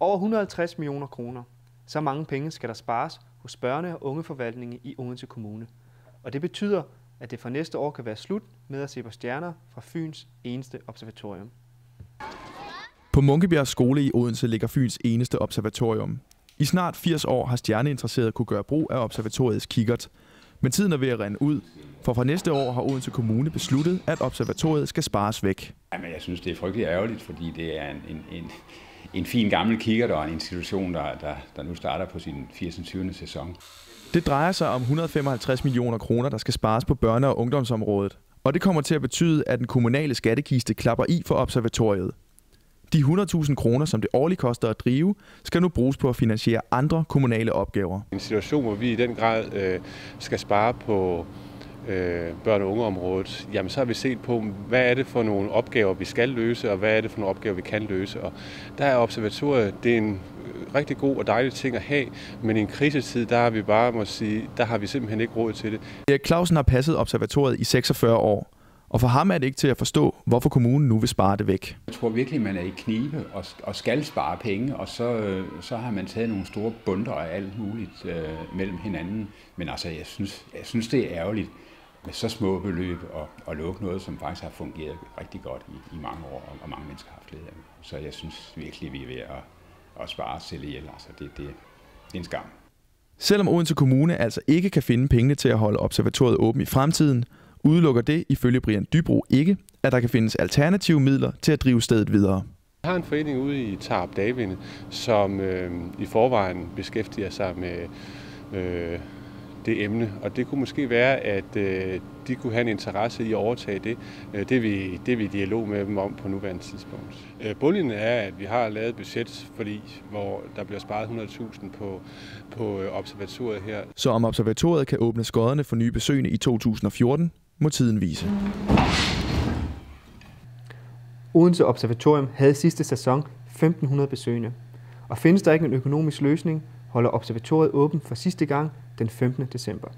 Over 150 millioner kroner. Så mange penge skal der spares hos børne- og ungeforvaltningen i Odense Kommune. Og det betyder, at det fra næste år kan være slut med at se på stjerner fra Fyns eneste observatorium. På Munkebjerg Skole i Odense ligger Fyns eneste observatorium. I snart 80 år har stjerneinteresserede kunne gøre brug af observatoriets kikkert. Men tiden er ved at rinde ud, for fra næste år har Odense Kommune besluttet, at observatoriet skal spares væk. Jamen, jeg synes, det er frygtelig ærgerligt, fordi det er en fin gammel kikkert og en institution, der nu starter på sin 80. sæson. Det drejer sig om 155 millioner kroner, der skal spares på børne- og ungdomsområdet. Og det kommer til at betyde, at den kommunale skattekiste klapper i for observatoriet. De 100.000 kroner, som det årligt koster at drive, skal nu bruges på at finansiere andre kommunale opgaver. En situation, hvor vi i den grad skal spare på børne- og ungeområdet, jamen så har vi set på, hvad er det for nogle opgaver, vi skal løse, og hvad er det for nogle opgaver, vi kan løse. Og der er observatoriet, det er en rigtig god og dejlig ting at have, men i en krisetid, der har vi bare, må sige, der har vi simpelthen ikke råd til det. Erik Clausen har passet observatoriet i 46 år. Og for ham er det ikke til at forstå, hvorfor kommunen nu vil spare det væk. Jeg tror virkelig, man er i knibe og skal spare penge, og så har man taget nogle store bundter af alt muligt mellem hinanden. Men altså, jeg synes, det er ærgerligt med så små beløb og lukke noget, som faktisk har fungeret rigtig godt i mange år, og mange mennesker har haft glæde af. Så jeg synes virkelig, vi er ved at spare os selv ihjel. Altså, det er en skam. Selvom Odense Kommune altså ikke kan finde pengene til at holde observatoriet åben i fremtiden, udelukker det ifølge Brian Dybro ikke, at der kan findes alternative midler til at drive stedet videre. Jeg har en forening ude i Tarup Davinde, som i forvejen beskæftiger sig med det emne, og det kunne måske være, at de kunne have en interesse i at overtage det. Det er vi i dialog med dem om på nuværende tidspunkt. Bundlinjen er, at vi har lavet et budget, hvor der bliver sparet 100.000 på observatoriet her. Så om observatoriet kan åbne skodderne for nye besøgende i 2014, må tiden vise. Odense Observatorium havde sidste sæson 1.500 besøgende. Og findes der ikke en økonomisk løsning, holder observatoriet åben for sidste gang den 15. december.